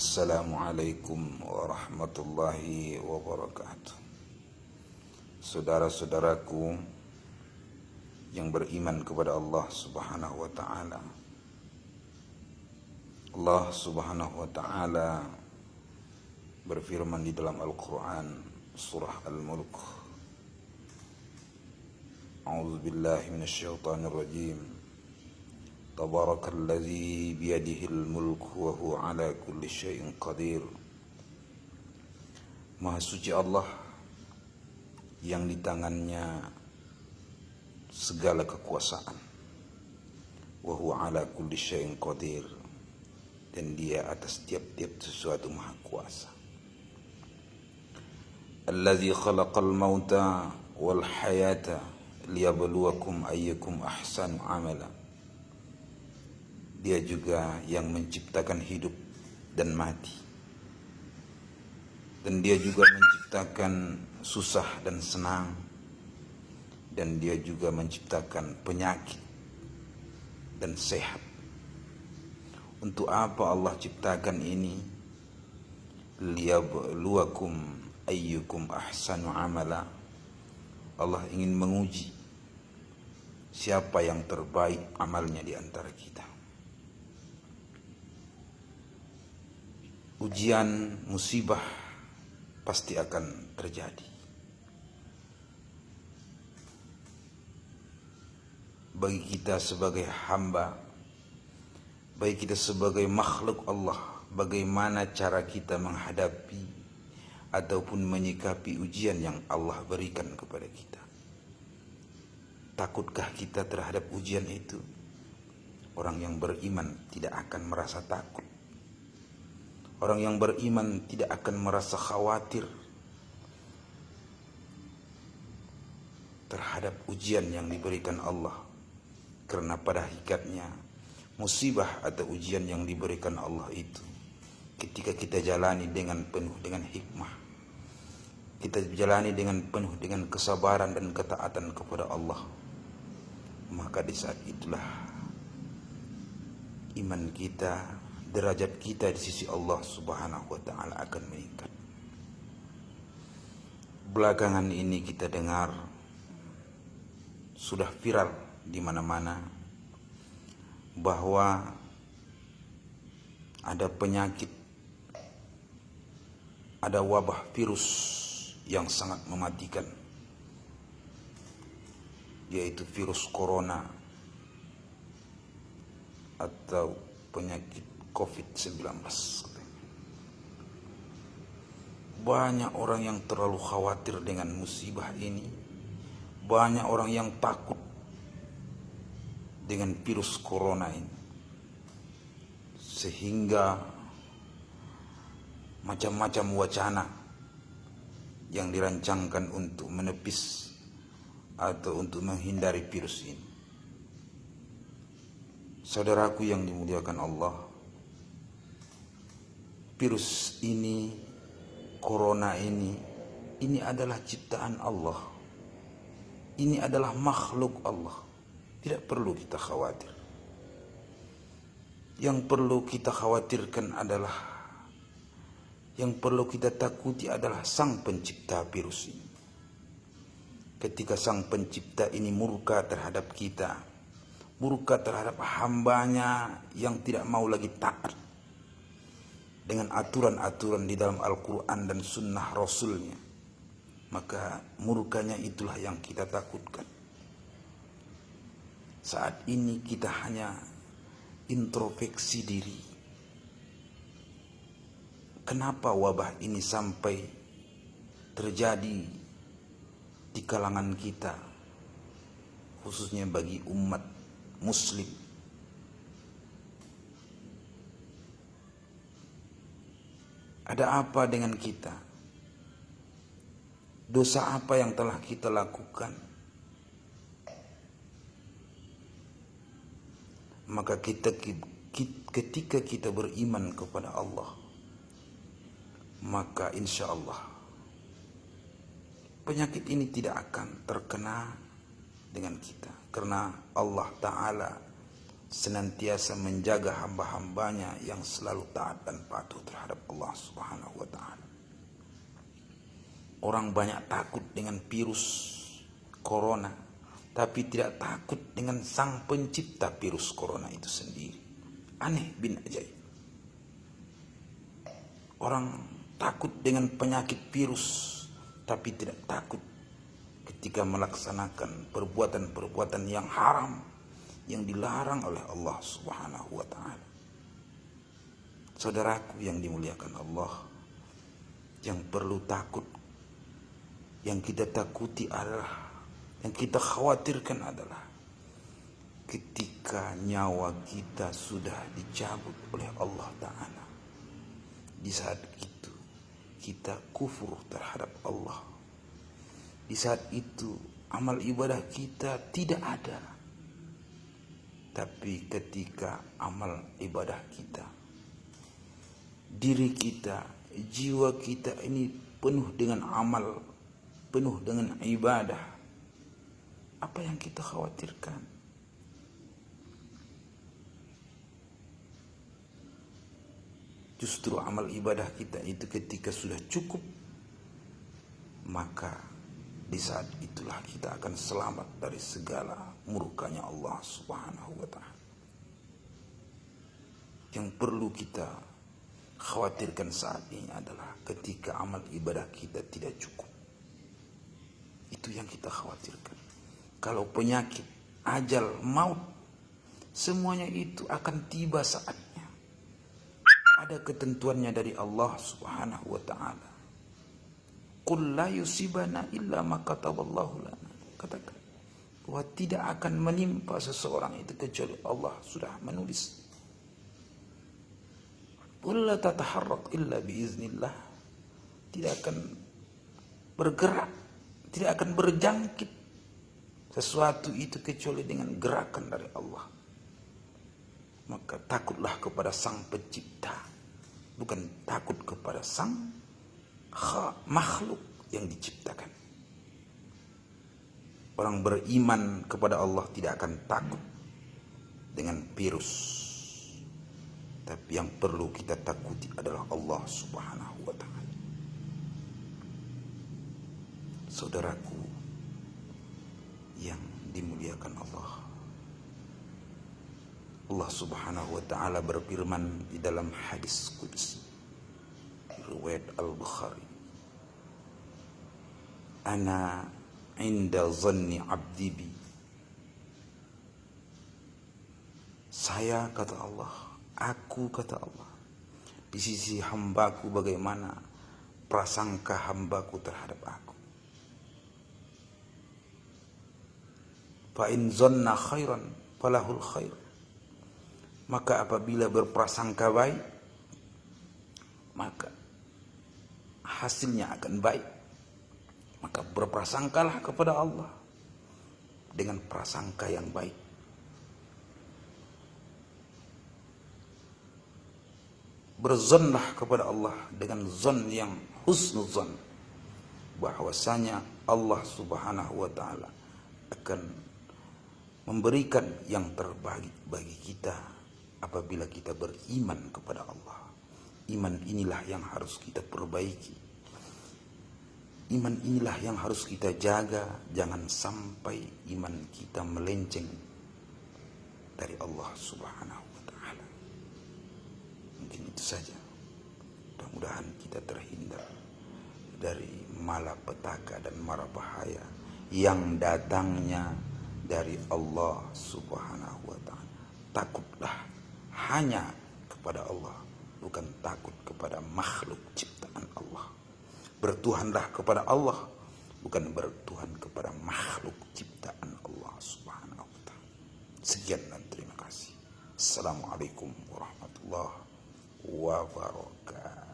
Assalamualaikum warahmatullahi wabarakatuh. Saudara-saudaraku yang beriman kepada Allah Subhanahu wa taala. Allah Subhanahu wa taala berfirman di dalam Al-Qur'an surah Al-Mulk. A'udzu billahi minasyaitonir rajim. Tabarakalladzi biyadihil mulku wa huwa ala kulli syai'in qadir. Maha suci Allah yang di tangannya segala kekuasaan. Wa huwa ala kulli syai'in qadir, dan dia atas tiap-tiap sesuatu maha kuasa. Alladzi khalaqal mauta wal hayata liyabluwakum ayyukum ahsanu amala. Dia juga yang menciptakan hidup dan mati. Dan dia juga menciptakan susah dan senang. Dan dia juga menciptakan penyakit dan sehat. Untuk apa Allah ciptakan ini? Liyabluwakum ayyukum ahsanu amala. Allah ingin menguji siapa yang terbaik amalnya di antara kita. Ujian, musibah pasti akan terjadi. Bagi kita sebagai hamba, bagi kita sebagai makhluk Allah, bagaimana cara kita menghadapi ataupun menyikapi ujian yang Allah berikan kepada kita? Takutkah kita terhadap ujian itu? Orang yang beriman tidak akan merasa takut. Orang yang beriman tidak akan merasa khawatir terhadap ujian yang diberikan Allah. Karena pada hakikatnya musibah atau ujian yang diberikan Allah itu, ketika kita jalani dengan penuh dengan hikmah, kita jalani dengan penuh dengan kesabaran dan ketaatan kepada Allah, maka di saat itulah iman kita, derajat kita di sisi Allah Subhanahu wa taala akan meningkat. Belakangan ini kita dengar sudah viral di mana-mana bahwa ada penyakit, ada wabah virus yang sangat mematikan, yaitu virus corona atau penyakit COVID-19. Banyak orang yang terlalu khawatir dengan musibah ini. Banyak orang yang takut dengan virus corona ini. Sehingga macam-macam wacana yang dirancangkan untuk menepis atau untuk menghindari virus ini. Saudaraku yang dimuliakan Allah, virus ini, corona ini adalah ciptaan Allah. Ini adalah makhluk Allah. Tidak perlu kita khawatir. Yang perlu kita khawatirkan adalah, yang perlu kita takuti adalah sang pencipta virus ini. Ketika sang pencipta ini murka terhadap kita, murka terhadap hambanya yang tidak mau lagi taat dengan aturan-aturan di dalam Al-Quran dan sunnah Rasulnya, maka murkanya itulah yang kita takutkan. Saat ini kita hanya introspeksi diri. Kenapa wabah ini sampai terjadi di kalangan kita, khususnya bagi umat Muslim? Ada apa dengan kita? Dosa apa yang telah kita lakukan? Maka ketika kita beriman kepada Allah, maka insya Allah penyakit ini tidak akan terkena dengan kita. Karena Allah Ta'ala senantiasa menjaga hamba-hambanya yang selalu taat dan patuh terhadap Allah Subhanahu wa ta'ala. Orang banyak takut dengan virus corona, tapi tidak takut dengan sang pencipta virus corona itu sendiri. Aneh bin ajaib. Orang takut dengan penyakit virus, tapi tidak takut ketika melaksanakan perbuatan-perbuatan yang haram, yang dilarang oleh Allah Subhanahu wa ta'ala. Saudaraku yang dimuliakan Allah, yang perlu takut, yang kita takuti adalah, yang kita khawatirkan adalah ketika nyawa kita sudah dicabut oleh Allah Ta'ala. Di saat itu kita kufur terhadap Allah. Di saat itu amal ibadah kita tidak ada. Tapi ketika amal ibadah kita, diri kita, jiwa kita ini penuh dengan amal, penuh dengan ibadah, apa yang kita khawatirkan? Justru amal ibadah kita itu ketika sudah cukup, maka di saat itulah kita akan selamat dari segala murkanya Allah Subhanahu wa ta'ala. Yang perlu kita khawatirkan saat ini adalah ketika amal ibadah kita tidak cukup. Itu yang kita khawatirkan. Kalau penyakit, ajal, maut, semuanya itu akan tiba saatnya. Ada ketentuannya dari Allah Subhanahu wa ta'ala. Qul la yusibana illa ma kataballahu lana. Katakan bahwa tidak akan menimpa seseorang itu kecuali Allah sudah menulis. Qul la tataharrak illa biiznillah. Tidak akan bergerak, tidak akan berjangkit sesuatu itu kecuali dengan gerakan dari Allah. Maka takutlah kepada sang pencipta, bukan takut kepada sang makhluk yang diciptakan. Orang beriman kepada Allah tidak akan takut dengan virus. Tapi yang perlu kita takuti adalah Allah Subhanahu wa ta'ala. Saudaraku yang dimuliakan Allah, Allah Subhanahu wa ta'ala berfirman di dalam hadis qudsi riwayat Al-Bukhari, ana inda zanni abdi bi. Saya, kata Allah, aku, kata Allah, di sisi hambaku bagaimana prasangka hambaku terhadap aku. Fa in zanna khairan falahul khair. Maka apabila berprasangka baik, maka hasilnya akan baik. Maka berprasangkalah kepada Allah dengan prasangka yang baik. Berzonlah kepada Allah dengan zon yang husnuzon, bahwasanya Allah Subhanahu wa ta'ala akan memberikan yang terbaik bagi kita apabila kita beriman kepada Allah. Iman inilah yang harus kita perbaiki. Iman inilah yang harus kita jaga. Jangan sampai iman kita melenceng dari Allah Subhanahu wa ta'ala. Mungkin itu saja. Mudah-mudahan kita terhindar dari malapetaka dan mara bahaya yang datangnya dari Allah Subhanahu wa ta'ala. Takutlah hanya kepada Allah, bukan takut kepada makhluk ciptaan Allah. Bertuhanlah kepada Allah, bukan bertuhan kepada makhluk ciptaan Allah Subhanahu wa ta'ala. Sekian dan terima kasih. Assalamualaikum warahmatullahi wabarakatuh.